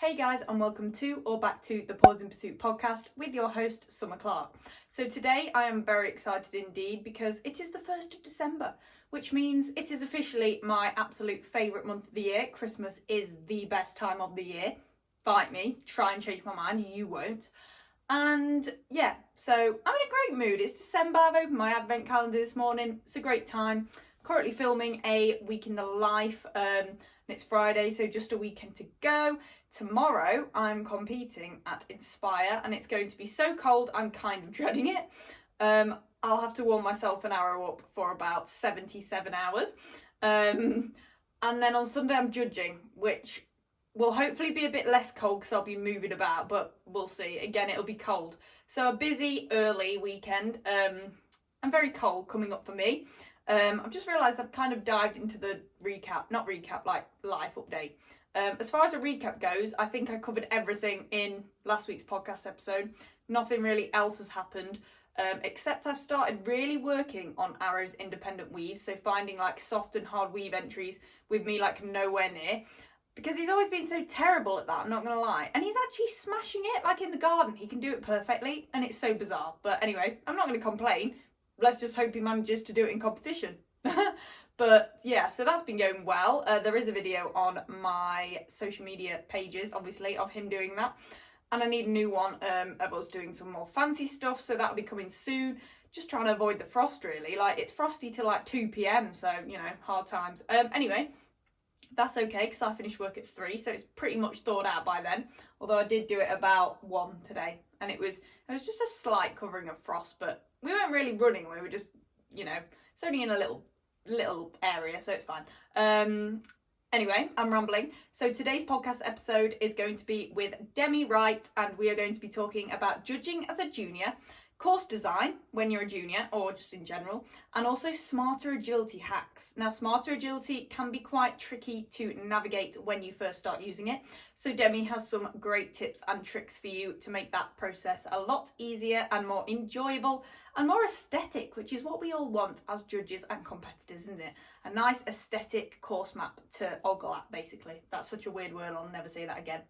Hey guys, and welcome to or back to the Paws in Pursuit podcast with your host Summer Clark. So today I am very excited indeed because it is the 1st of December, which means it is officially my absolute favourite month of the year. Christmas is the best time of the year. Fight me, try and change my mind, you won't. And yeah, so I'm in a great mood. It's December, I've opened my advent calendar this morning. It's a great time. Currently filming a week in the life, and it's Friday, so just a weekend to go. Tomorrow I'm competing at Inspire and it's going to be so cold I'm kind of dreading it. I'll have to warm myself an hour up for about 77 hours. And then on Sunday I'm judging, which will hopefully be a bit less cold because I'll be moving about, but we'll see. Again, it'll be cold. So a busy early weekend and very cold coming up for me. I've just realised I've kind of dived into the like life update. As far as a recap goes, I think I covered everything in last week's podcast episode. Nothing really else has happened, except I've started really working on Arrow's independent weaves, so finding like soft and hard weave entries with me like nowhere near, because he's always been so terrible at that, I'm not going to lie. And he's actually smashing it, like in the garden. He can do it perfectly, and it's so bizarre. But anyway, I'm not going to complain. Let's just hope he manages to do it in competition. But yeah, so that's been going well. There is a video on my social media pages, obviously, of him doing that. And I need a new one of us doing some more fancy stuff, so that'll be coming soon. Just trying to avoid the frost, really. Like, it's frosty till like 2 p.m, so, you know, hard times. Anyway, that's okay, because I finished work at 3, so it's pretty much thawed out by then. Although I did do it about 1 today, and it was just a slight covering of frost, but we weren't really running, we were just, you know, it's only in a little area, so it's fine. Anyway, I'm rambling. So today's podcast episode is going to be with Demi Wright, and we are going to be talking about judging as a junior, course design when you're a junior or just in general, and also smarter agility hacks. Now, smarter agility can be quite tricky to navigate when you first start using it, so Demi has some great tips and tricks for you to make that process a lot easier and more enjoyable and more aesthetic, which is what we all want as judges and competitors, isn't it? A nice aesthetic course map to ogle at, basically. That's such a weird word, I'll never say that again.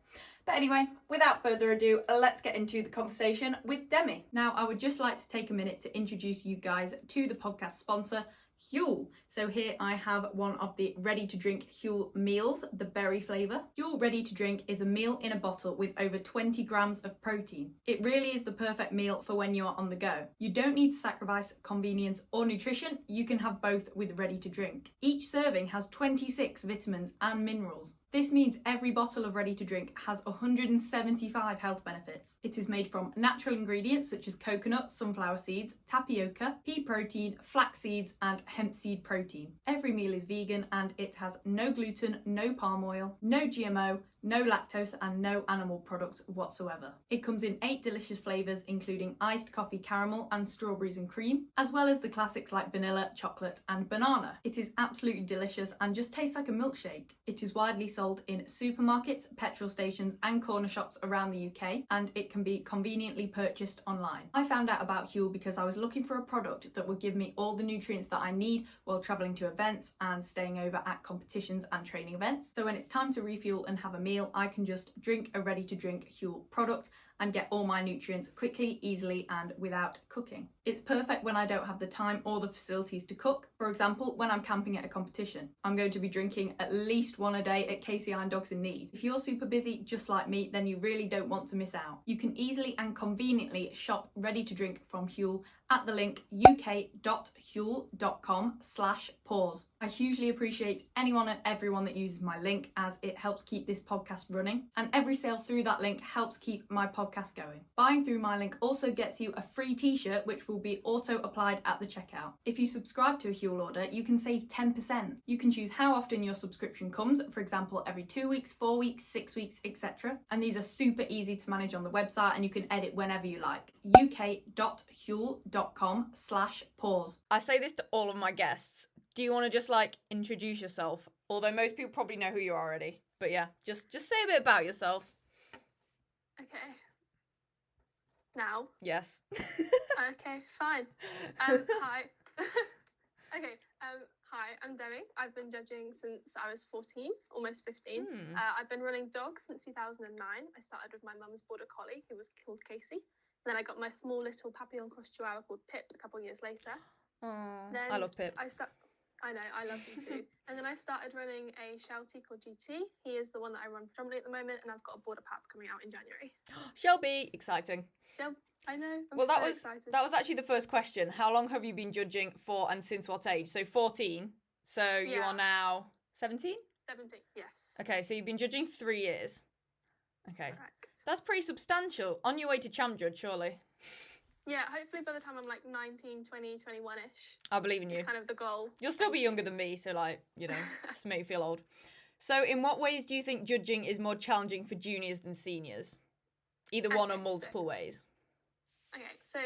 But anyway, without further ado, let's get into the conversation with Demi. Now, I would just like to take a minute to introduce you guys to the podcast sponsor, Huel. So here I have one of the ready-to-drink Huel meals, the berry flavour. Huel ready-to-drink is a meal in a bottle with over 20 grams of protein. It really is the perfect meal for when you're on the go. You don't need to sacrifice convenience or nutrition, you can have both with ready-to-drink. Each serving has 26 vitamins and minerals. This means every bottle of ready-to-drink has 175 health benefits. It is made from natural ingredients such as coconut, sunflower seeds, tapioca, pea protein, flax seeds, and hemp seed protein. Every meal is vegan and it has no gluten, no palm oil, no GMO, no lactose, and no animal products whatsoever. It comes in 8 delicious flavours, including iced coffee caramel and strawberries and cream, as well as the classics like vanilla, chocolate, and banana. It is absolutely delicious and just tastes like a milkshake. It is widely sold in supermarkets, petrol stations, and corner shops around the UK, and it can be conveniently purchased online. I found out about Huel because I was looking for a product that would give me all the nutrients that I need while travelling to events and staying over at competitions and training events. So when it's time to refuel and have a meal, I can just drink a ready-to-drink Huel product and get all my nutrients quickly, easily, and without cooking. It's perfect when I don't have the time or the facilities to cook. For example, when I'm camping at a competition, I'm going to be drinking at least 1 a day at KCI and Dogs in Need. If you're super busy, just like me, then you really don't want to miss out. You can easily and conveniently shop ready to drink from Huel at the link uk.huel.com/pause. I hugely appreciate anyone and everyone that uses my link, as it helps keep this podcast running, and every sale through that link helps keep my podcast going. Buying through my link also gets you a free t-shirt which will be auto applied at the checkout. If you subscribe to a Huel order, you can save 10%. You can choose how often your subscription comes, for example every 2 weeks, 4 weeks, 6 weeks, etc. And these are super easy to manage on the website and you can edit whenever you like. uk.huel.com/pause. I say this to all of my guests. Do you want to just like introduce yourself? Although most people probably know who you are already. But yeah, just say a bit about yourself. Okay. Now? Yes. Okay, fine. Hi. Okay, Hi, I'm Demi. I've been judging since I was 14, almost 15. Hmm. I've been running dogs since 2009. I started with my mum's border collie, who was called Casey. Then I got my small little Papillon cross chihuahua called Pip a couple of years later. Oh, Then I love Pip. I know, I love him too. And then I started running a Sheltie called GT. He is the one that I run predominantly at the moment, and I've got a border pup coming out in January. Shelby, exciting. Yep, I know. I'm Well, so excited. that was actually the first question. How long have you been judging for, and since what age? So 14. So you Yeah. are now 17? 17, yes. Okay, so you've been judging 3 years. Okay. Correct. That's pretty substantial. On your way to champ judge, surely. Yeah, hopefully by the time I'm like 19, 20, 21-ish. I believe in you. It's kind of the goal. You'll still be younger than me, so like, just to make you feel old. So in what ways do you think judging is more challenging for juniors than seniors? Either one or multiple ways. Okay, so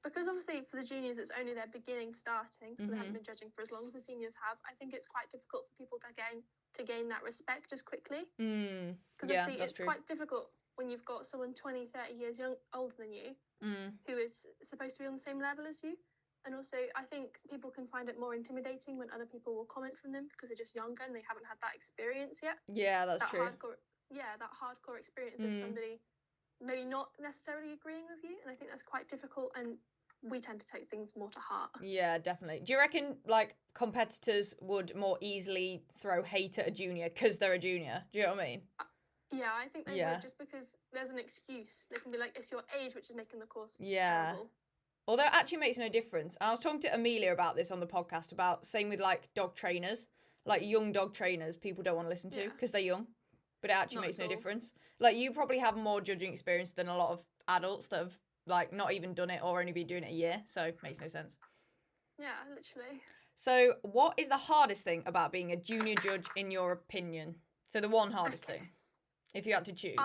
because obviously for the juniors it's only their beginning starting, so they haven't been judging for as long as the seniors have, I think it's quite difficult for people to gain that respect just quickly. Mm. Because Yeah, obviously it's quite difficult when you've got someone 20, 30 years older than you who is supposed to be on the same level as you. And also I think people can find it more intimidating when other people will comment from them because they're just younger and they haven't had that experience yet. Yeah, that's true. That hardcore experience of somebody maybe not necessarily agreeing with you, and I think that's quite difficult, and we tend to take things more to heart. Yeah, definitely. Do you reckon like competitors would more easily throw hate at a junior because they're a junior? Do you know what I mean? Yeah, I think they would, just because there's an excuse. They can be like, it's your age which is making the course terrible. Although it actually makes no difference. And I was talking to Amelia about this on the podcast, about same with like dog trainers, like young dog trainers people don't want to listen to because they're young. But it actually makes no difference. Like, you probably have more judging experience than a lot of adults that have, like, not even done it or only been doing it a year. So, it makes no sense. Yeah, literally. So, what is the hardest thing about being a junior judge, in your opinion? So, the one hardest thing, if you had to choose.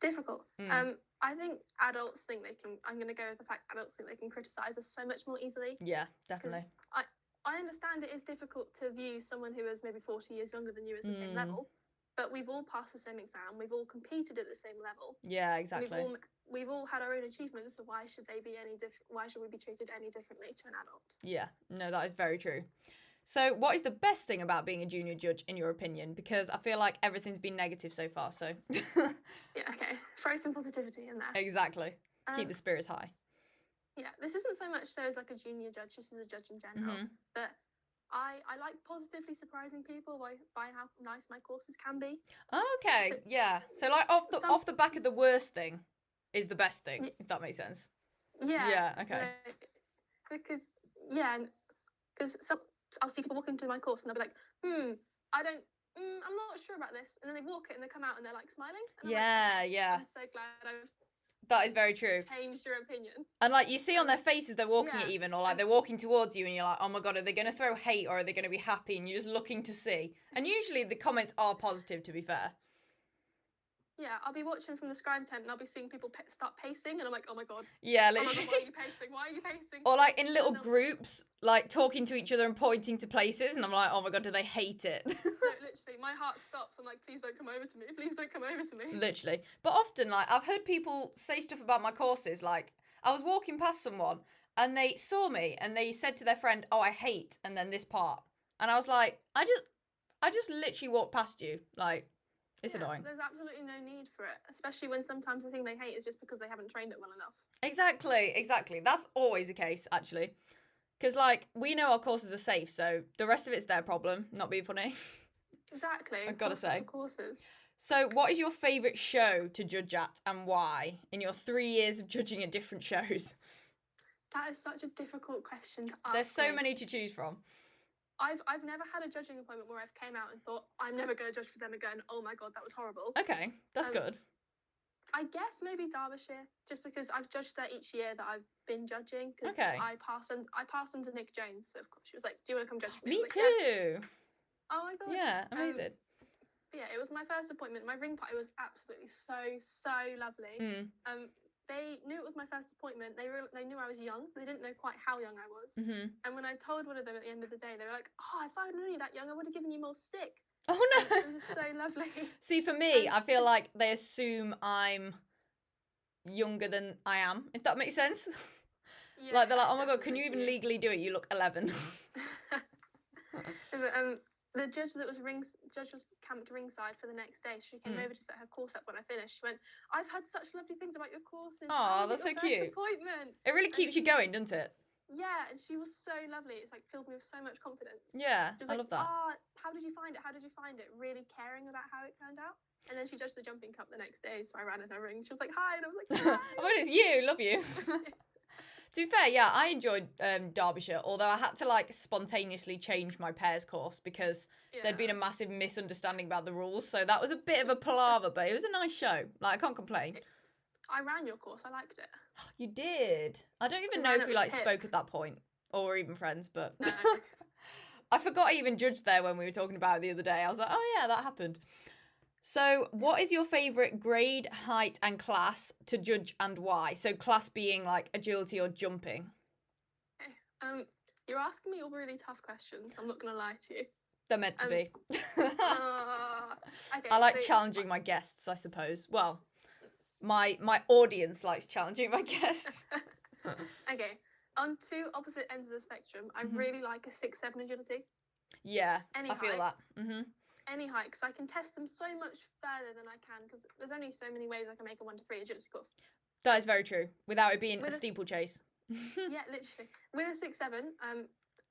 Difficult. I think adults think they can... I'm going to go with the fact adults think they can criticise us so much more easily. Yeah, definitely. I understand it is difficult to view someone who is maybe 40 years younger than you as the same level, but we've all passed the same exam, we've all competed at the same level. Yeah, exactly. We've all had our own achievements, so why should they be why should we be treated any differently to an adult? Yeah, no, that is very true. So what is the best thing about being a junior judge, in your opinion? Because I feel like everything's been negative so far, so... Yeah, okay. Throw some positivity in there. Exactly. Keep the spirits high. Yeah, this isn't so much so as like a junior judge, this is a judge in general. But I like positively surprising people by how nice my courses can be. Okay, so, yeah. So like off the back of the worst thing is the best thing, if that makes sense. Yeah. Yeah, okay. Because I'll see people walk into my course and they'll be like, I'm not sure about this. And then they walk it and they come out and they're like smiling. And I'm so glad I've That is very true. Changed your opinion. And like you see on their faces they're walking it even, or like they're walking towards you and you're like, oh my god, are they going to throw hate or are they going to be happy? And you're just looking to see. And usually the comments are positive, to be fair. Yeah, I'll be watching from the scribe tent and I'll be seeing people start pacing and I'm like, oh my god. Yeah, literally. Oh my god, why are you pacing? Why are you pacing? Or like in little groups, like talking to each other and pointing to places, and I'm like, oh my god, do they hate it? No, literally, my heart stops. I'm like, please don't come over to me. Please don't come over to me. Literally. But often, like, I've heard people say stuff about my courses, like, I was walking past someone and they saw me and they said to their friend, oh, I hate, and then this part. And I was like, I just literally walked past you, like... It's annoying. There's absolutely no need for it, especially when sometimes the thing they hate is just because they haven't trained it well enough. Exactly. That's always the case, actually. Because, like, we know our courses are safe, so the rest of it's their problem, not being funny. Exactly. I've got to say. Courses. So, what is your favourite show to judge at and why in your 3 years of judging at different shows? That is such a difficult question to ask. There's so many to choose from. I've never had a judging appointment where I've came out and thought, I'm never going to judge for them again. Oh my god, that was horrible. Okay, that's good. I guess maybe Derbyshire, just because I've judged there each year that I've been judging. Okay. I passed under Nick Jones, so of course she was like, do you want to come judge for me? Me too. Yeah. Oh my god. Yeah, amazing. Yeah, it was my first appointment. My ring party was absolutely so lovely. They knew it was my first appointment. They knew I was young. They didn't know quite how young I was. And when I told one of them at the end of the day, they were like, oh, if I'd known you that young, I would have given you more stick. Oh, no. It was just so lovely. See, for me, I feel like they assume I'm younger than I am, if that makes sense. Yeah, like, they're like, oh my God, definitely can you even you. legally do it? You look 11. The judge was camped ringside for the next day. She came over to set her course up when I finished. She went, "I've heard such lovely things about your courses. Oh, that's so your first cute. appointment?" It really keeps you going, doesn't it? Yeah, and she was so lovely. It's like filled me with so much confidence. Yeah, she was I like, love that. How did you find it? How did you find it? Really caring about how it turned out. And then she judged the jumping cup the next day, so I ran in her ring. She was like, "Hi," and I was like, "Hi." Oh, it's you. Love you. To be fair, yeah, I enjoyed Derbyshire, although I had to like spontaneously change my pairs course because there'd been a massive misunderstanding about the rules. So that was a bit of a palaver, but it was a nice show. Like, I can't complain. I ran your course. I liked it. You did. I don't even know if we like spoke at that point or were even friends, but no. I forgot I even judged there when we were talking about it the other day. I was like, oh yeah, that happened. So, what is your favourite grade, height, and class to judge and why? So, class being like agility or jumping. Okay. You're asking me all really tough questions. I'm not gonna lie to you. They're meant to be. Okay, I like challenging my guests, I suppose. Well, my audience likes challenging my guests. Okay. On two opposite ends of the spectrum, I really like a 6'7" agility. Yeah, I feel that. Any height, because I can test them so much further than I can, because there's only so many ways I can make a 1 to 3 agility course. That is very true, without it being a steeplechase. Yeah, literally. With a 6'7",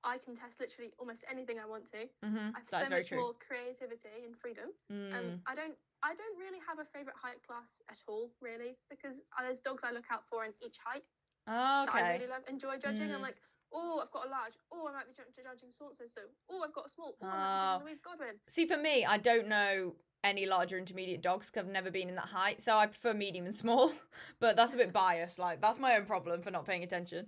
I can test literally almost anything I want to. I have so much more creativity and freedom. I don't really have a favourite height class at all, really, because there's dogs I look out for in each height. Oh, okay. That I really enjoy judging. I'm like, oh, I've got a large. Oh, I might be judging so. Oh, I've got a small. Oh, I might be judging Louise Godwin. See, for me, I don't know any larger intermediate dogs because I've never been in that height, so I prefer medium and small. But that's a bit biased. Like, that's my own problem for not paying attention.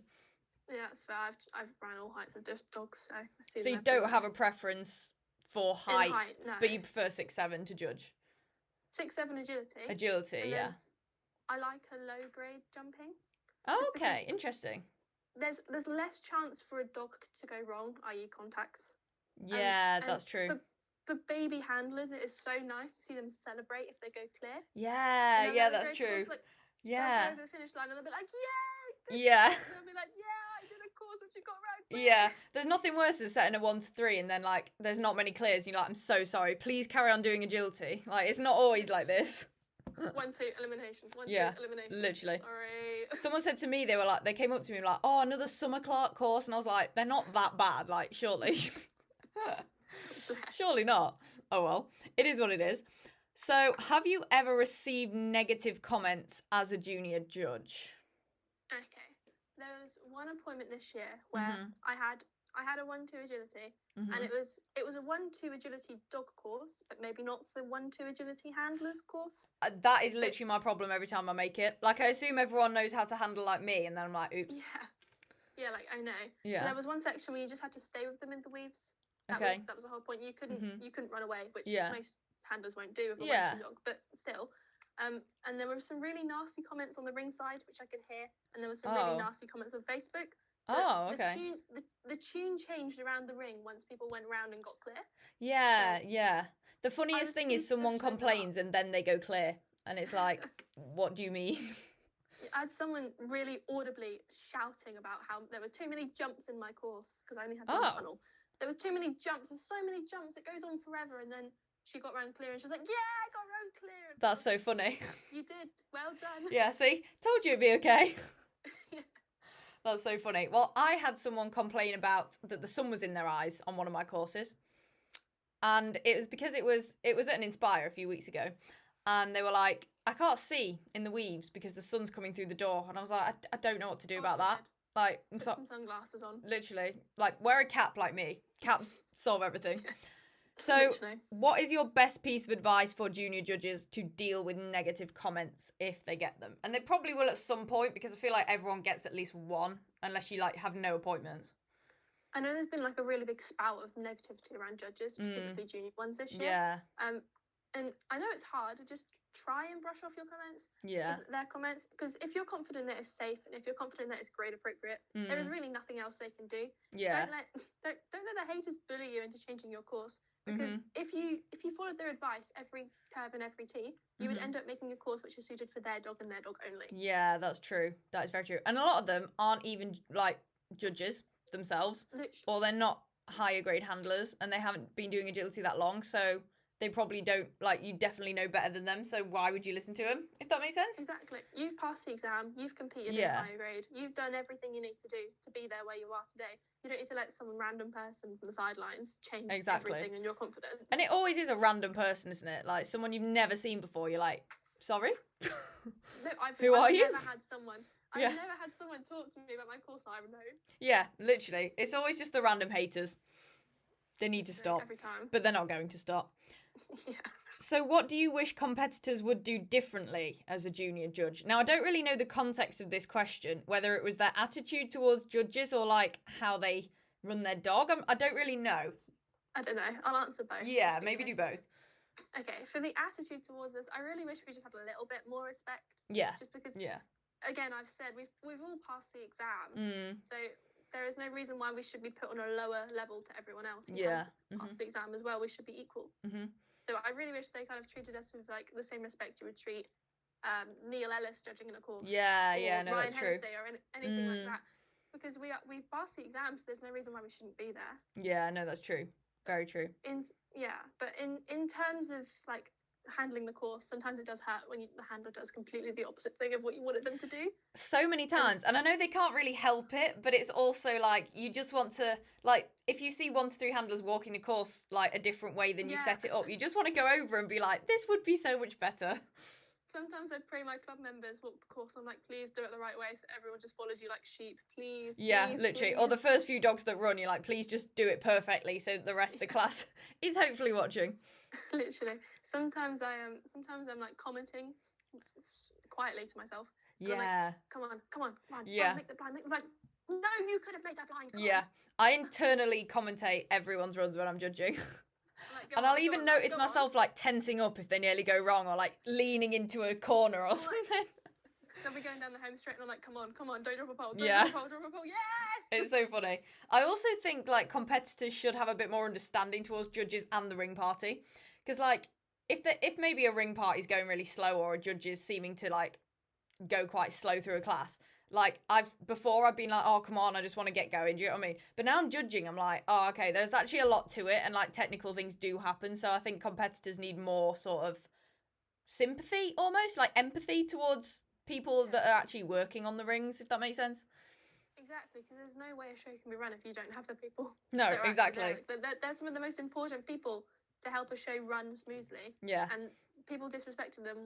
Yeah, that's fair. I've ran all heights of dogs, so I see. So you don't have a preference for height, no. But you prefer 6'7" to judge. 6'7" agility. Agility, yeah. I like a low grade jumping. Oh, okay, interesting. There's less chance for a dog to go wrong, i.e. contacts. Yeah, that's true. For baby handlers, it is so nice to see them celebrate if they go clear. Yeah, that's true. Like, yeah. They'll go over the finish line and they'll be like, yeah! Yeah. And they'll be like, yeah, I did a course which you got around clear. Yeah, there's nothing worse than setting a 1 to 3 and then like there's not many clears. You're like, I'm so sorry. Please carry on doing agility. Like, it's not always like this. 1, 2, elimination. 1, 2, elimination. Literally. Sorry. Someone said to me, they came up to me like, oh, another Summer Clark course. And I was like, they're not that bad. Like, surely. Surely not. Oh, well, it is what it is. So, have you ever received negative comments as a junior judge? Okay. There was one appointment this year where I had a 1-2 agility, and it was a 1-2 agility dog course, but maybe not the 1-2 agility handlers course. That is literally my problem every time I make it. Like, I assume everyone knows how to handle like me, and then I'm like, oops. Yeah, like I know. Yeah. So there was one section where you just had to stay with them in the weaves. That was the whole point. You couldn't run away, which most handlers won't do with a 1-2 dog, but still. And there were some really nasty comments on the ringside, which I could hear, and there were some really nasty comments on Facebook. Okay. The tune changed around the ring once people went round and got clear. Yeah. The funniest thing is someone complains and then they go clear, and it's like, what do you mean? I had someone really audibly shouting about how there were too many jumps in my course because I only had one funnel. There were too many jumps. There's so many jumps. It goes on forever, and then she got round clear, and she was like, "Yeah, I got round clear." That's so funny. You did. Well done. Yeah, see? Told you it'd be okay. That's so funny. Well, I had someone complain about that the sun was in their eyes on one of my courses. And it was because it was at an Inspire a few weeks ago. And they were like, I can't see in the weaves because the sun's coming through the door. And I was like, I don't know what to do about that. Like, put some sunglasses on. Literally. Like, wear a cap like me. Caps solve everything. So, Literally. What is your best piece of advice for junior judges to deal with negative comments if they get them? And they probably will at some point, because I feel like everyone gets at least one, unless you like have no appointments. I know there's been like a really big spout of negativity around judges, specifically junior ones this year. Yeah. And I know it's hard. Just try and brush off your comments. Yeah. Their comments, because if you're confident that it's safe and if you're confident that it's grade appropriate, there is really nothing else they can do. Yeah. Don't let the haters bully you into changing your course. Because if you followed their advice every curve and every tee, you would end up making a course which is suited for their dog and their dog only. Yeah, that's true. That is very true. And a lot of them aren't even like judges themselves, or they're not higher grade handlers, and they haven't been doing agility that long, so they probably don't, like, you definitely know better than them, so why would you listen to them, if that makes sense? Exactly. You've passed the exam, you've competed in higher grade, you've done everything you need to do to be there where you are today. You don't need to let some random person from the sidelines change everything and your confidence. And it always is a random person, isn't it? Like, someone you've never seen before, you're like, sorry? No, Who are you? I've never had someone talk to me about my course that I've known. Yeah, literally. It's always just the random haters. They need to stop. Every time. But they're not going to stop. Yeah. So what do you wish competitors would do differently as a junior judge? Now, I don't really know the context of this question, whether it was their attitude towards judges or, like, how they run their dog. I don't really know. I don't know. I'll answer both. Yeah, maybe do both. Okay, for the attitude towards us, I really wish we just had a little bit more respect. Yeah. Just because, again, I've said we've all passed the exam. So there is no reason why we should be put on a lower level to everyone else who has passed the exam as well. We should be equal. So I really wish they kind of treated us with like the same respect you would treat Neil Ellis judging in a course. Yeah, no, Ryan that's true. Or anything like that. Because we've passed the exams, there's no reason why we shouldn't be there. Yeah, no, that's true. Very true. But in terms of like handling the course, sometimes it does hurt when the handler does completely the opposite thing of what you wanted them to do. So many times. And I know they can't really help it, but it's also like you just want to, like, if you see 1 to 3 handlers walking the course like a different way than you set it up, you just want to go over and be like, this would be so much better. Sometimes I pray my club members walk the course. I'm like, please do it the right way so everyone just follows you like sheep. Please. Yeah, please, literally. please. Or the first few dogs that run, you're like, please just do it perfectly so the rest of the class is hopefully watching. Literally. Sometimes I'm like commenting quietly to myself. Yeah. Like, come on. Yeah. Make the blind. No, you could have made that blind. Yeah. I internally commentate everyone's runs when I'm judging. And I'll even notice myself like tensing up if they nearly go wrong or like leaning into a corner or something. They'll be going down the home straight and I'm like, come on, don't drop a pole, drop a pole, yes! It's so funny. I also think like competitors should have a bit more understanding towards judges and the ring party. Because like, if maybe a ring party's going really slow or a judge is seeming to like go quite slow through a class, like I've been like, oh, come on, I just want to get going. Do you know what I mean? But now I'm judging. I'm like, oh, okay, there's actually a lot to it. And like technical things do happen. So I think competitors need more sort of sympathy, almost like empathy towards people that are actually working on the rings, if that makes sense. Exactly, because there's no way a show can be run if you don't have the people. No, exactly. They're some of the most important people to help a show run smoothly. Yeah. And people disrespecting them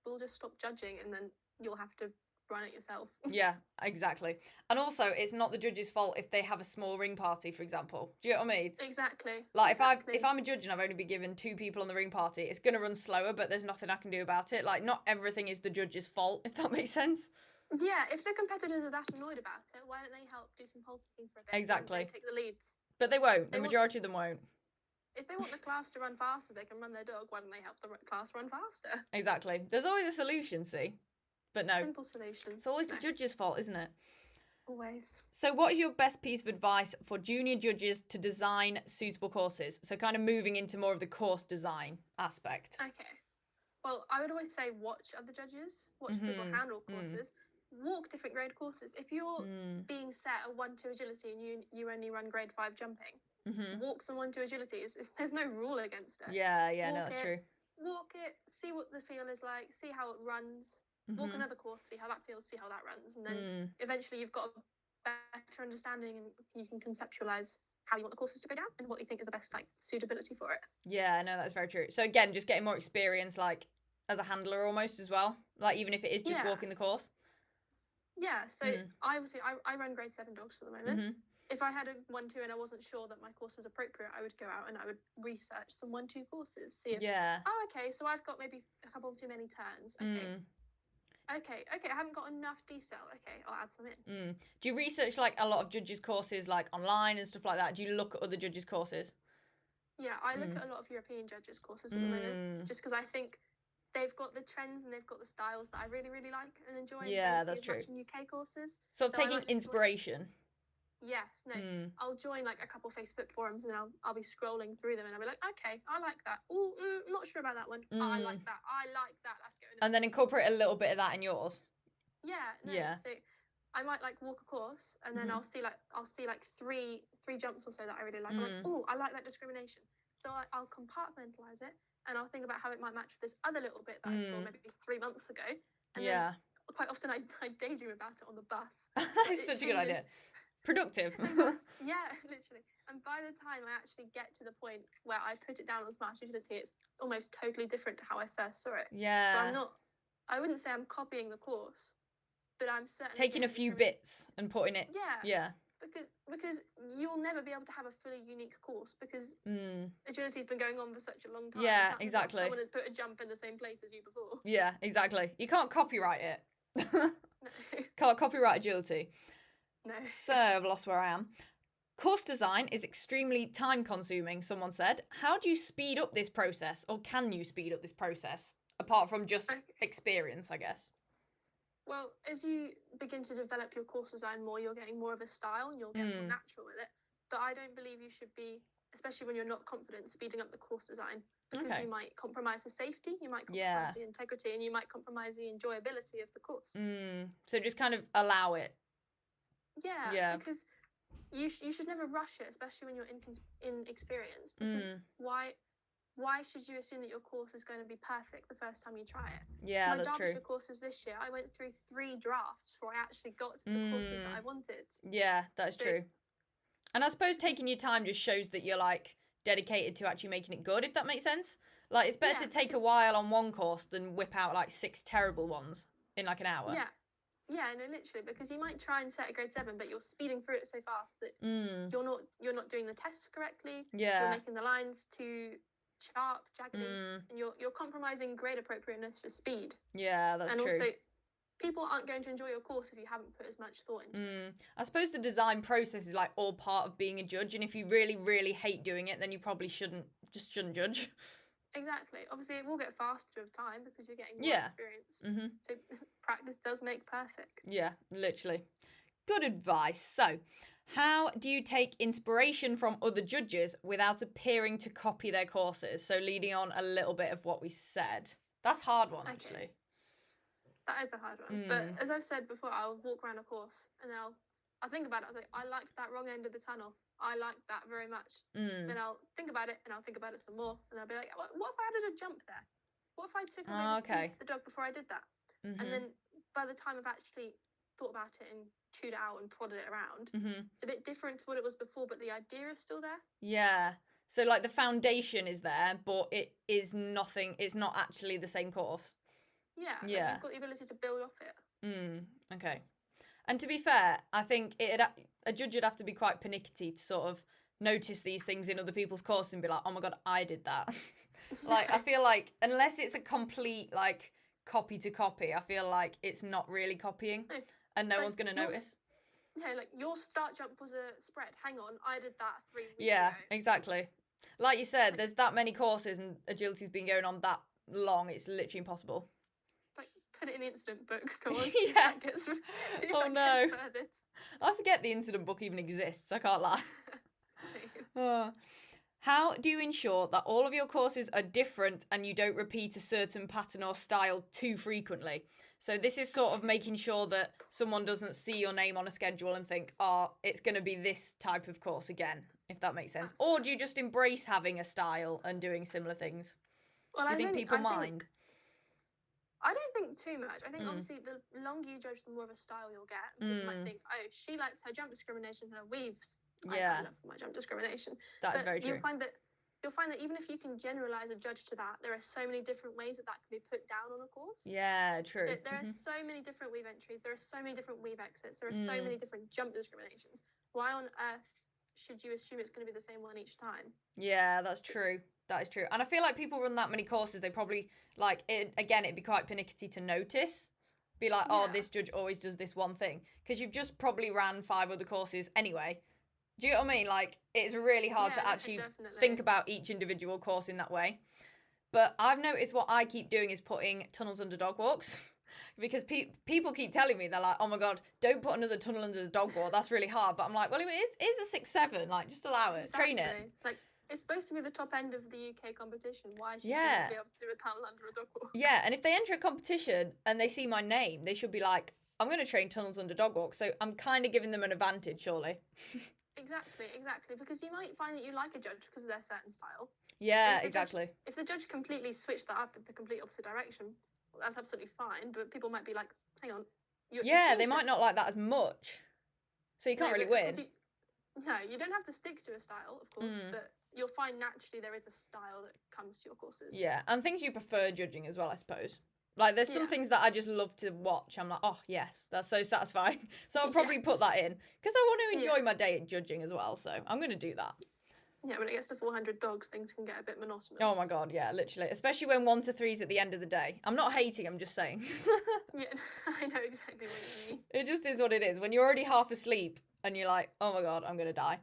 will just stop judging and then you'll have to run it yourself. Yeah, exactly. And also, it's not the judge's fault if they have a small ring party, for example. Do you know what I mean? Exactly. Like, if I'm a judge and I've only been given 2 people on the ring party, it's going to run slower, but there's nothing I can do about it. Like, not everything is the judge's fault, if that makes sense. Yeah, if the competitors are that annoyed about it, why don't they help do some pole kicking for a bit? Exactly. And take the leads. But they won't. The majority of them won't. If they want the class to run faster, they can run their dog. Why don't they help the class run faster? Exactly. There's always a solution, see? But no. Simple solutions. It's always the judge's fault, isn't it? Always. So what is your best piece of advice for junior judges to design suitable courses? So kind of moving into more of the course design aspect. Okay. Well, I would always say watch other judges, watch people handle courses, walk different grade courses. If you're being set a 1-2 agility and you only run grade 5 jumping, walk some 1-2 agility. There's no rule against it. Yeah, no, that's true. Walk it, see what the feel is like, see how it runs. Walk another course, see how that feels, see how that runs, and then eventually you've got a better understanding and you can conceptualize how you want the courses to go down and what you think is the best like suitability for it. Yeah, no, that's very true. So again, just getting more experience like as a handler almost as well, like even if it is just walking the course. Yeah, so I run grade 7 dogs at the moment. If I had a 1-2 and I wasn't sure that my course was appropriate, I would go out and I would research some 1-2 courses, see if okay, so I've got maybe a couple too many turns. Okay, I haven't got enough decel. Okay, I'll add some in. Do you research like a lot of judges' courses like online and stuff like that? Do you look at other judges' courses? Yeah, I look at a lot of European judges' courses at the moment, just because I think they've got the trends and they've got the styles that I really, really like and enjoy. Yeah, and that's see as true. much in UK courses. So taking inspiration. Yes, no. I'll join like a couple Facebook forums and I'll be scrolling through them and I'll be like, okay, I like that. Oh, not sure about that one. Oh, I like that. I like that. Let's go. And then incorporate a little bit of that in yours. Yeah, no. Yeah. So I might like walk a course and then I'll see like three jumps or so that I really like. I'm like, oh, I like that discrimination. So I'll compartmentalize it and I'll think about how it might match with this other little bit that I saw maybe 3 months ago. And then quite often I daydream about it on the bus. It's such a good idea. Productive. Yeah, literally. And by the time I actually get to the point where I put it down on Smart Agility, it's almost totally different to how I first saw it. Yeah. So I wouldn't say I'm copying the course, but I'm certainly taking a few bits and putting it. Yeah. Yeah. Because you'll never be able to have a fully unique course because agility's been going on for such a long time. Yeah, exactly. Someone has put a jump in the same place as you before. Yeah, exactly. You can't copyright it. No. Can't copyright agility. No. So I've lost where I am. Course design is extremely time consuming, someone said. How do you speed up this process, or can you speed up this process apart from just experience, I guess? Well, as you begin to develop your course design more, you're getting more of a style and you'll get more natural with it. But I don't believe you should be, especially when you're not confident, speeding up the course design because you might compromise the safety, you might compromise the integrity, and you might compromise the enjoyability of the course. So just kind of allow it. Yeah. Because you should never rush it, especially when you're inexperienced. Because why should you assume that your course is going to be perfect the first time you try it? Yeah, that's true. My courses this year, I went through 3 drafts before I actually got to the courses that I wanted. Yeah, that's true. And I suppose taking your time just shows that you're like dedicated to actually making it good, if that makes sense. Like, it's better to take a while on one course than whip out like 6 terrible ones in like an hour. Yeah, no, literally, because you might try and set a grade 7, but you're speeding through it so fast that you're not doing the tests correctly. Yeah. You're making the lines too sharp, jaggedy, and you're compromising grade appropriateness for speed. Yeah, that's true. And also, people aren't going to enjoy your course if you haven't put as much thought into it. I suppose the design process is like all part of being a judge, and if you really, really hate doing it, then you probably shouldn't judge. Exactly. Obviously, it will get faster with time because you're getting more experience. So practice does make perfect. Yeah, literally. Good advice. So, how do you take inspiration from other judges without appearing to copy their courses? So, leading on a little bit of what we said. That's a hard one, actually. That is a hard one. But as I've said before, I'll walk around a course and I'll think about it. I'll think, I liked that wrong end of the tunnel. I liked that very much. Then I'll think about it and I'll think about it some more. And I'll be like, what if I added a jump there? What if I took away the dog before I did that? And then by the time I've actually thought about it and chewed it out and prodded it around, it's a bit different to what it was before, but the idea is still there. Yeah. So like the foundation is there, but it is nothing. It's not actually the same course. Yeah. You've got the ability to build off it. Okay. And to be fair, I think a judge would have to be quite pernickety to sort of notice these things in other people's courses and be like, oh my God, I did that. Like, I feel like unless it's a complete like copy to copy, I feel like it's not really copying and no one's going to notice. Yeah, like your start jump was a spread. Hang on, I did that 3 weeks ago. Yeah, exactly. Like you said, there's that many courses and agility's been going on that long, it's literally impossible. Put it in the incident book. Come on. Yeah. Oh no. I forget the incident book even exists. I can't lie. How do you ensure that all of your courses are different and you don't repeat a certain pattern or style too frequently? So this is sort of making sure that someone doesn't see your name on a schedule and think, oh, it's going to be this type of course again, if that makes sense. Or do you just embrace having a style and doing similar things? Well, do you think people mind? I don't think too much. I think obviously the longer you judge, the more of a style you'll get. People might think, oh, she likes her jump discrimination, her weaves. I love my jump discrimination. That is very true. You'll find that even if you can generalize a judge to that, there are so many different ways that can be put down on a course. Yeah, true. So there are so many different weave entries. There are so many different weave exits. There are so many different jump discriminations. Why on earth should you assume it's going to be the same one each time? Yeah, that's true. That is true. And I feel like people run that many courses, they probably, like, it'd be quite pernickety to notice. Be like, oh, this judge always does this one thing. Because you've just probably ran 5 other courses anyway. Do you know what I mean? Like, it's really hard to actually think about each individual course in that way. But I've noticed what I keep doing is putting tunnels under dog walks. Because people keep telling me, they're like, oh my God, don't put another tunnel under the dog walk. That's really hard. But I'm like, well, it is a 6-7. Like, just allow it. Exactly. Train it. Like, it's supposed to be the top end of the UK competition. Why should you be able to do a tunnel under a dog walk? Yeah, and if they enter a competition and they see my name, they should be like, I'm going to train tunnels under dog walk. So I'm kind of giving them an advantage, surely. Exactly. Because you might find that you like a judge because of their certain style. Yeah, exactly. If the judge completely switched that up in the complete opposite direction, well, that's absolutely fine. But people might be like, hang on. They might not like that as much. So you can't really win. You don't have to stick to a style, of course, but you'll find naturally there is a style that comes to your courses. Yeah, and things you prefer judging as well, I suppose. Like, there's some things that I just love to watch. I'm like, oh, yes, that's so satisfying. So I'll probably put that in. Because I want to enjoy my day at judging as well. So I'm going to do that. Yeah, when it gets to 400 dogs, things can get a bit monotonous. Oh, my God, yeah, literally. Especially when 1 to 3's at the end of the day. I'm not hating, I'm just saying. Yeah, I know exactly what you mean. It just is what it is. When you're already half asleep and you're like, oh, my God, I'm going to die.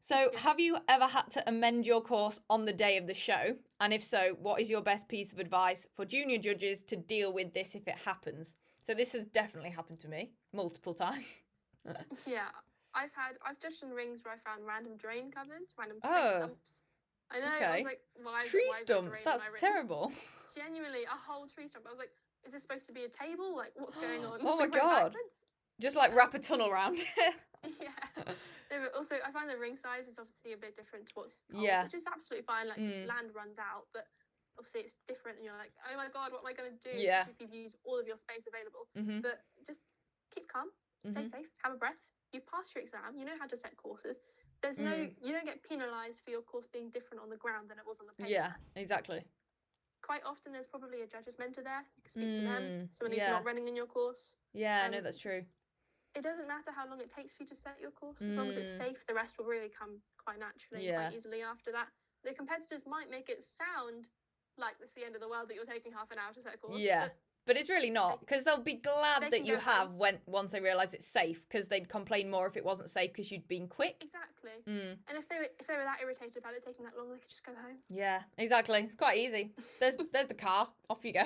So have you ever had to amend your course on the day of the show? And if so, what is your best piece of advice for junior judges to deal with this if it happens? So this has definitely happened to me multiple times. Yeah, I've judged in rings where I found random drain covers, random tree stumps. I know, I was like, tree stumps, that's terrible. Genuinely, a whole tree stump. I was like, is this supposed to be a table? Like, what's going on? Oh my God. Just like wrap a tunnel around it. Yeah. No, but also, I find the ring size is obviously a bit different to what's told, which is absolutely fine. Like, land runs out, but obviously it's different, and you're like, oh my God, what am I going to do if you've used all of your space available? But just keep calm, stay safe, have a breath. You've passed your exam, you know how to set courses. There's you don't get penalised for your course being different on the ground than it was on the paper. Yeah, exactly. Quite often there's probably a judge's mentor there. You can speak to them, someone who's not running in your course. Yeah, I know that's true. It doesn't matter how long it takes for you to set your course. As long as it's safe, the rest will really come quite naturally, quite easily after that. The competitors might make it sound like it's the end of the world that you're taking half an hour to set a course. Yeah, but it's really not, because they'll be glad that you have once they realise it's safe, because they'd complain more if it wasn't safe because you'd been quick. Exactly. And if they were that irritated about it taking that long, they could just go home. Yeah, exactly. It's quite easy. There's the car. Off you go.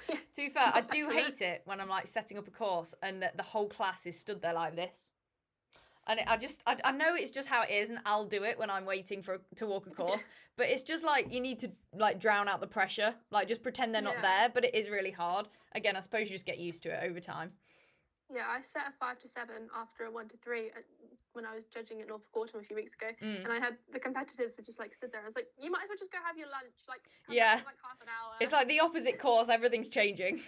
To be fair, I do hate it when I'm like setting up a course and the whole class is stood there like this. And I know it's just how it is, and I'll do it when I'm waiting to walk a course. But it's just like you need to like drown out the pressure, like just pretend they're not there. But it is really hard. Again, I suppose you just get used to it over time. Yeah, I set a 5 to 7 after a 1 to 3 when I was judging at Norfolk Autumn a few weeks ago, and I had the competitors were just like stood there. I was like, you might as well just go have your lunch. Like, come back in, like half an hour. It's like the opposite course. Everything's changing.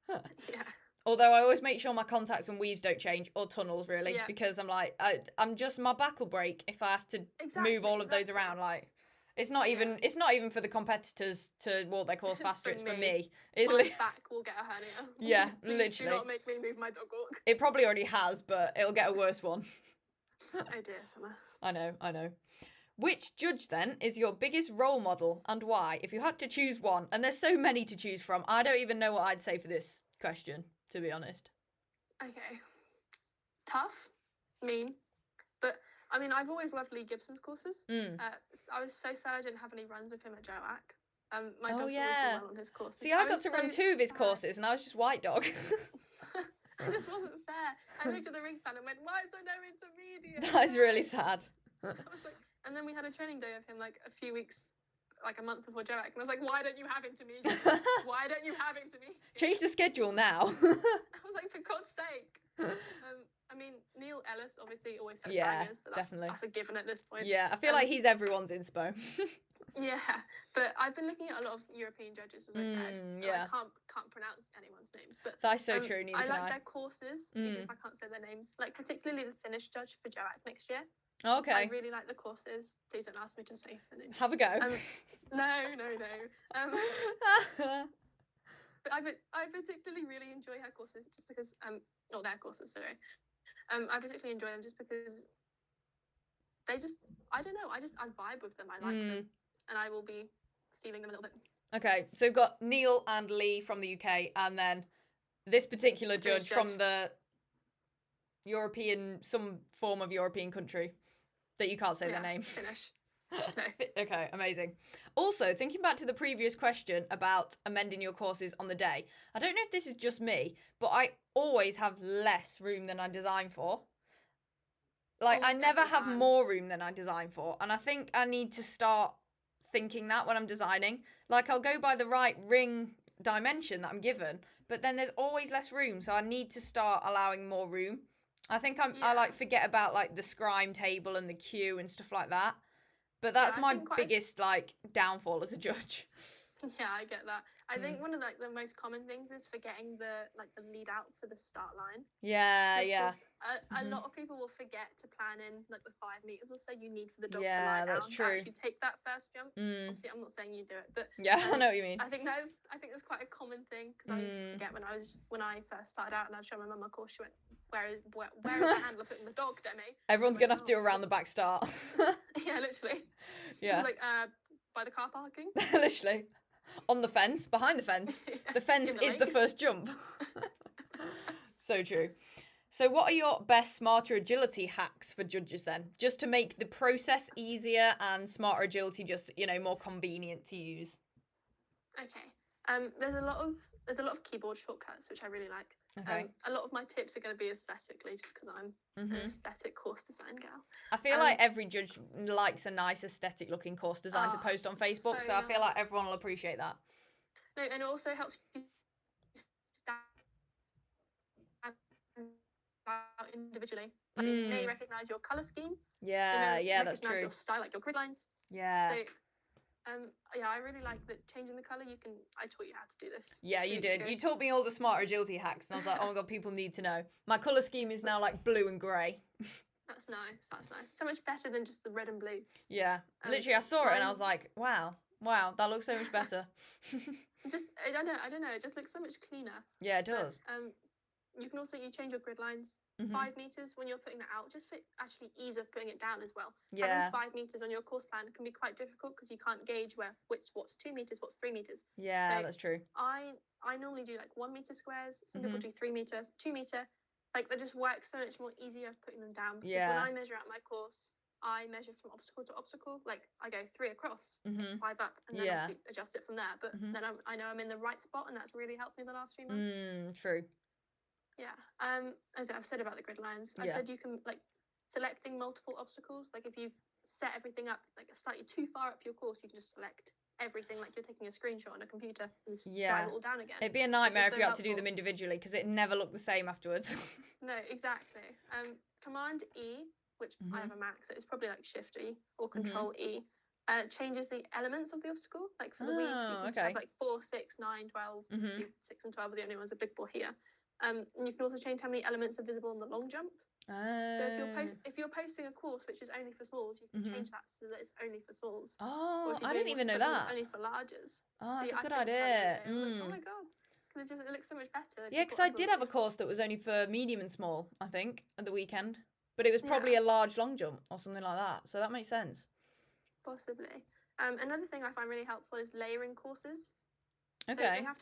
Yeah. Although I always make sure my contacts and weaves don't change, or tunnels really, because I'm like, I'm just, my back will break if I have to move all of those around. Like, it's not even for the competitors to walk their course faster. It's for me. My back will get a hernia. Yeah, Please literally. Do not make me move my dog walk. It probably already has, but it'll get a worse one. Oh dear, Summer. I know. Which judge, then, is your biggest role model and why? If you had to choose one, and there's so many to choose from, I don't even know what I'd say for this question, to be honest. Okay. Tough, mean, but, I mean, I've always loved Lee Gibson's courses. I was so sad I didn't have any runs with him at Joac. My dog's always done well on his courses. See, I got to run 2 of his courses, and I was just white dog. It just wasn't fair. I looked at the ring plan and went, why is there no intermediate? That's really sad. I was like, and then we had a training day of him like a few weeks, like a month before Joac, and I was like, why don't you have intermediate? Why don't you have intermediate? Change the schedule now. I was like, for God's sake. I mean, Neil Ellis obviously always sets bangers, but that's a given at this point. Yeah, I feel like he's everyone's inspo. Yeah, but I've been looking at a lot of European judges, as I said. I can't pronounce anyone's names, but that's so true. Neither I can like their courses, even if I can't say their names. Like particularly the Finnish judge for Joac next year. Okay. I really like the courses. Please don't ask me to say the names. Have a go. No. But I particularly really enjoy her courses just because not their courses, sorry. I particularly enjoy them just because they just I don't know. I vibe with them. I like them. And I will be stealing them a little bit. Okay, so we've got Neil and Lee from the UK, and then this particular judge from the European, some form of European country. that you can't say their name. Finish. Okay, amazing. Also, thinking back to the previous question about amending your courses on the day, I don't know if this is just me, but I always have less room than I design for. Like, I never have more room than I design for, and I think I need to start thinking that when I'm designing. Like, I'll go by the right ring dimension that I'm given, but then there's always less room, so I need to start allowing more room. I think I like forget about like the scribe table and the queue and stuff like that. But that's my biggest like downfall as a judge. Yeah, I get that. I think one of like the most common things is forgetting the lead out for the start line. Yeah, yeah. A lot of people will forget to plan in like the 5 meters or so you need for the dog to lie down. That's true. To actually take that first jump. Obviously, I'm not saying you do it, but I know what you mean. I think that's quite a common thing because I used to forget when I first started out and I'd show my mum my course. She went, "Where is the handler putting the dog, Demi?" Everyone's gonna have to do a round the back start. Yeah, literally. Yeah. Like by the car parking. Literally. On the fence, behind the fence. The fence is the first jump. So true. So what are your best smarter agility hacks for judges then? Just to make the process easier and smarter agility just, more convenient to use. Okay. There's a lot of keyboard shortcuts which I really like. Okay. A lot of my tips are going to be aesthetically just because I'm an aesthetic course design gal. I feel like every judge likes a nice aesthetic looking course design to post on Facebook, so I feel like everyone will appreciate that. No, and it also helps you stand out individually. Like you may recognise your colour scheme. Yeah, that's true. Your style, like your grid lines. Yeah. So, I really like that changing the colour. I taught you how to do this. Yeah, you did. You taught me all the smarter agility hacks, and I was like, oh my god, people need to know. My colour scheme is now like blue and grey. That's nice. So much better than just the red and blue. Yeah, literally, I saw it and I was like, wow, that looks so much better. I don't know. It just looks so much cleaner. Yeah, it does. But, you can also change your grid lines. 5 meters when you're putting that out, just for actually ease of putting it down as well. Yeah. Having 5 meters on your course plan can be quite difficult because you can't gauge what's 2 meters, what's 3 meters. Yeah, so that's true. I normally do like 1 meter squares. Some people do 3 meters, 2 meter. Like they just work so much more easier putting them down. Because when I measure out my course, I measure from obstacle to obstacle. Like I go 3 across, 5 up, and then obviously adjust it from there. But then I know I'm in the right spot, and that's really helped me the last few months. True. Yeah. As I've said about the grid lines, I said you can like selecting multiple obstacles. Like if you've set everything up like slightly too far up your course, you can just select everything like you're taking a screenshot on a computer and drive it all down again. It'd be a nightmare if you had to do them individually because it never looked the same afterwards. No, exactly. Command E, which I have a Mac, so it's probably like Shift E or Control E. Changes the elements of the obstacle. Like for the weaves, you can have like 4, 6, 9, 12. 6 and 12 are the only ones, a big ball here. And you can also change how many elements are visible on the long jump. So if you're posting a course which is only for smalls, you can change that so that it's only for smalls. Oh, I didn't even know that. Only for larges. Oh, that's a good idea. Like, oh my god, because it looks so much better. Yeah, because I did have a course that was only for medium and small, I think, at the weekend, but it was probably a large long jump or something like that. So that makes sense. Possibly. Another thing I find really helpful is layering courses. Okay. So they have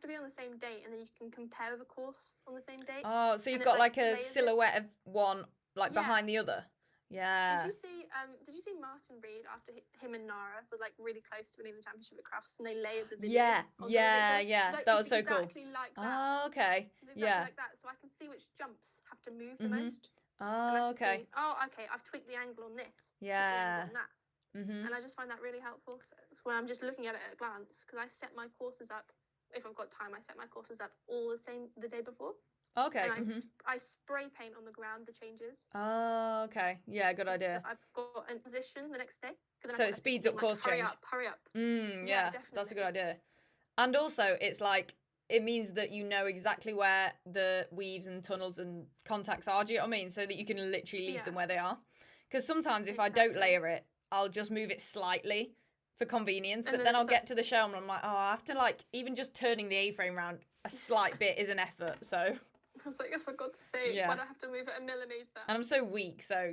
to be on the same date, and then you can compare the course on the same date. Oh, so you've got like a silhouette of one like behind the other. Yeah. Did you see Martin Reed after him and Nara were like really close to winning the championship at Crafts, and they layered the video? Yeah. That was so cool. Exactly like that. Oh, okay. Exactly like that. So I can see which jumps have to move the most. Oh, okay. I've tweaked the angle on this. Yeah. On that. And I just find that really helpful. So when I'm just looking at it at a glance, because I set my courses up, if I've got time, I set my courses up all the day before. Okay. And I spray paint on the ground the changes. Oh, okay. Yeah, good idea. I've got in position the next day. So it speeds up course change. Hurry up. Yeah, that's a good idea. And also, it's like, it means that you know exactly where the weaves and tunnels and contacts are, do you know what I mean? So that you can literally leave them where they are. Because sometimes if I don't layer it, I'll just move it slightly for convenience, but then I'll get to the show and I'm like, oh, I have to like, even just turning the A-frame round a slight bit is an effort, so. I was like, oh, for God's sake, why do I have to move it a millimetre? And I'm so weak, so,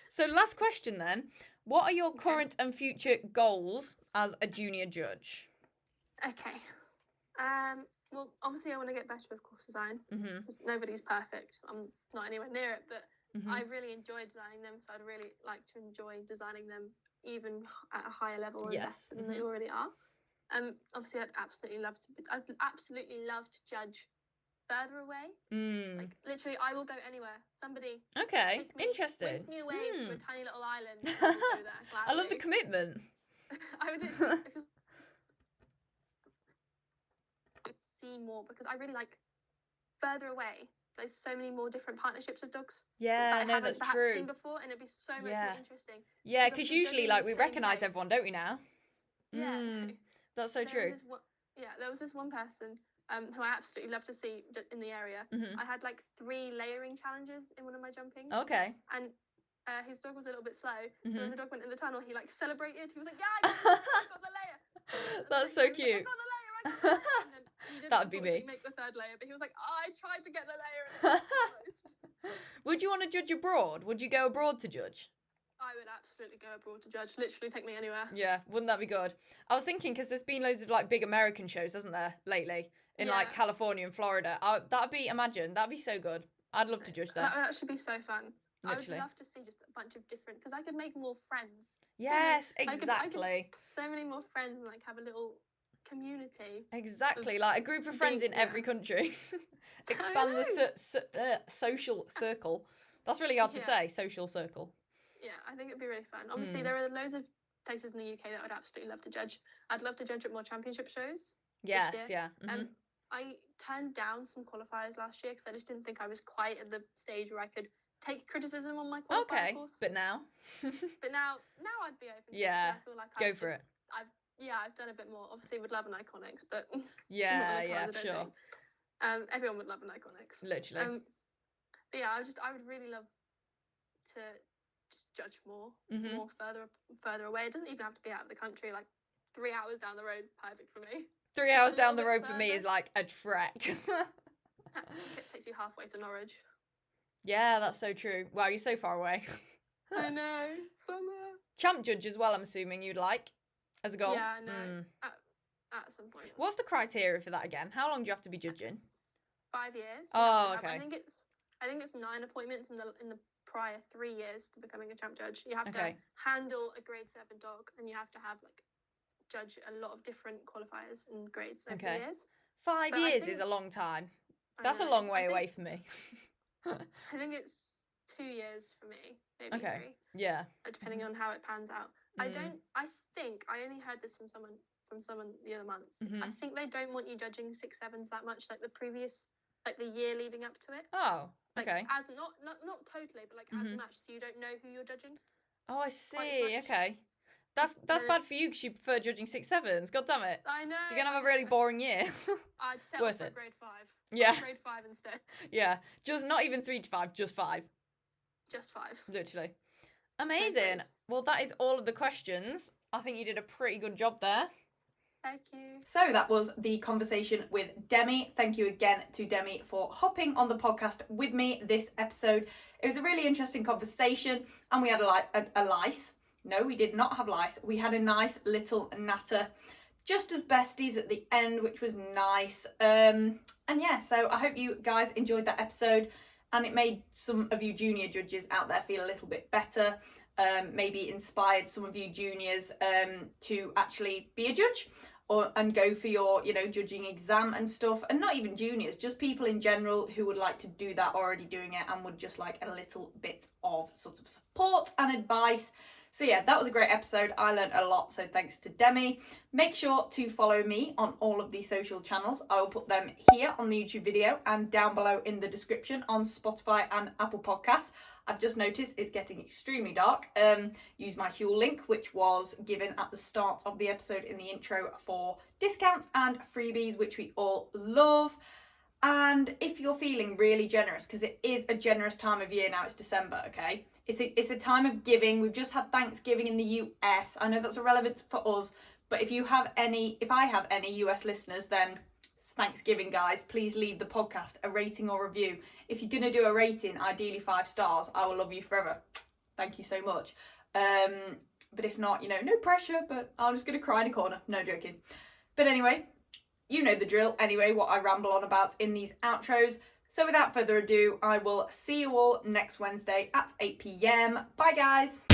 So last question then. What are your current and future goals as a junior judge? Okay. Well, obviously I want to get better with course design. Nobody's perfect. I'm not anywhere near it, but I really enjoy designing them, so I'd really like to enjoy designing them even at a higher level and better than they already are. Obviously, I'd absolutely love to judge further away. Like literally, I will go anywhere. Somebody, okay, take me, interesting. whisk me away to a tiny little island. And I will go there gladly. I love the commitment. I would literally see more because I really like further away. There's so many more different partnerships of dogs. Yeah, no, that's true. Seen before, and it'd be so much more interesting. Yeah, because usually, like, we recognise everyone, don't we now? Yeah, that's so true. There was this one person who I absolutely love to see in the area. I had like 3 layering challenges in one of my jumpings. Okay. And his dog was a little bit slow, so when the dog went in the tunnel, he like celebrated. He was like, "Yeah, I got the layer." That's so cute. I got the layer. And then he didn't That would be me. Make the 3rd layer, but he was like, "I tried to get the layer." And almost. Would you want to judge abroad? Would you go abroad to judge? I would absolutely go abroad to judge. Literally, take me anywhere. Yeah, wouldn't that be good? I was thinking because there's been loads of like big American shows, hasn't there, lately in like California and Florida. That'd be so good. I'd love to judge that. That would actually be so fun. Literally. I would love to see just a bunch of different because I could make more friends. Yes, exactly. I could so many more friends and like have a little community. Exactly, like a group of friends in every country. Expand the social circle. That's really hard to say. Social circle. Yeah, I think it'd be really fun. Obviously, there are loads of places in the UK that I'd absolutely love to judge. I'd love to judge at more championship shows. Yes, yeah. I turned down some qualifiers last year because I just didn't think I was quite at the stage where I could take criticism on my qualifier course. But now? But now I'd be open to it. I feel like go for it. I've done a bit more. Obviously, would love an Iconics, but yeah, sure. Everyone would love an Iconics. Literally. But yeah, I would really love to just judge more further away. It doesn't even have to be out of the country. Like 3 hours down the road is perfect for me. 3 hours down the road for me is like a trek. It takes you halfway to Norwich. Yeah, that's so true. Wow, you're so far away. I know. Somewhere. Champ judge as well, I'm assuming you'd like as a goal. Yeah, I know. At some point. What's the criteria for that again? How long do you have to be judging? 5 years. Oh, okay. I think it's 9 appointments in the prior 3 years to becoming a champ judge. You have to handle a grade 7 dog, and you have to have like judge a lot of different qualifiers and grades over the years. 5 years is a long time. That's a long way away for me. I think it's 2 years for me, maybe 3. Yeah. Depending on how it pans out. I only heard this from someone the other month. I think they don't want you judging 6-7s that much, like the year leading up to it. Oh, like, okay. As not totally, but like as much, so you don't know who you're judging. Oh, I see. Okay. That's bad for you because you prefer judging 6-7s. God damn it. I know. You're gonna have a really boring year. I'd settle Worth for it. grade 5. Yeah. Grade 5 instead. Yeah. Just not even 3 to 5, just 5. Just 5. Literally. Amazing. Well, that is all of the questions. I think you did a pretty good job there. Thank you. So that was the conversation with Demi. Thank you again to Demi for hopping on the podcast with me this episode. It was a really interesting conversation, and we had a lice. No, we did not have lice. We had a nice little natter, just as besties at the end, which was nice. And yeah, so I hope you guys enjoyed that episode, and it made some of you junior judges out there feel a little bit better. Maybe inspired some of you juniors to actually be a judge and go for your, judging exam and stuff. And not even juniors, just people in general who would like to do that, already doing it, and would just like a little bit of sort of support and advice. So yeah, that was a great episode. I learned a lot, so thanks to Demi. Make sure to follow me on all of the social channels. I will put them here on the YouTube video and down below in the description on Spotify and Apple Podcasts. I've just noticed it's getting extremely dark. Use my Huel link, which was given at the start of the episode in the intro for discounts and freebies, which we all love. And if you're feeling really generous, because it is a generous time of year now, it's December, okay? It's a time of giving. We've just had Thanksgiving in the US. I know that's irrelevant for us, but if I have any US listeners, then it's Thanksgiving, guys. Please leave the podcast a rating or review. If you're going to do a rating, ideally 5 stars, I will love you forever. Thank you so much. But if not, no pressure, but I'm just going to cry in a corner. No joking. But anyway, you know the drill. Anyway, what I ramble on about in these outros. So without further ado, I will see you all next Wednesday at 8 p.m. Bye guys!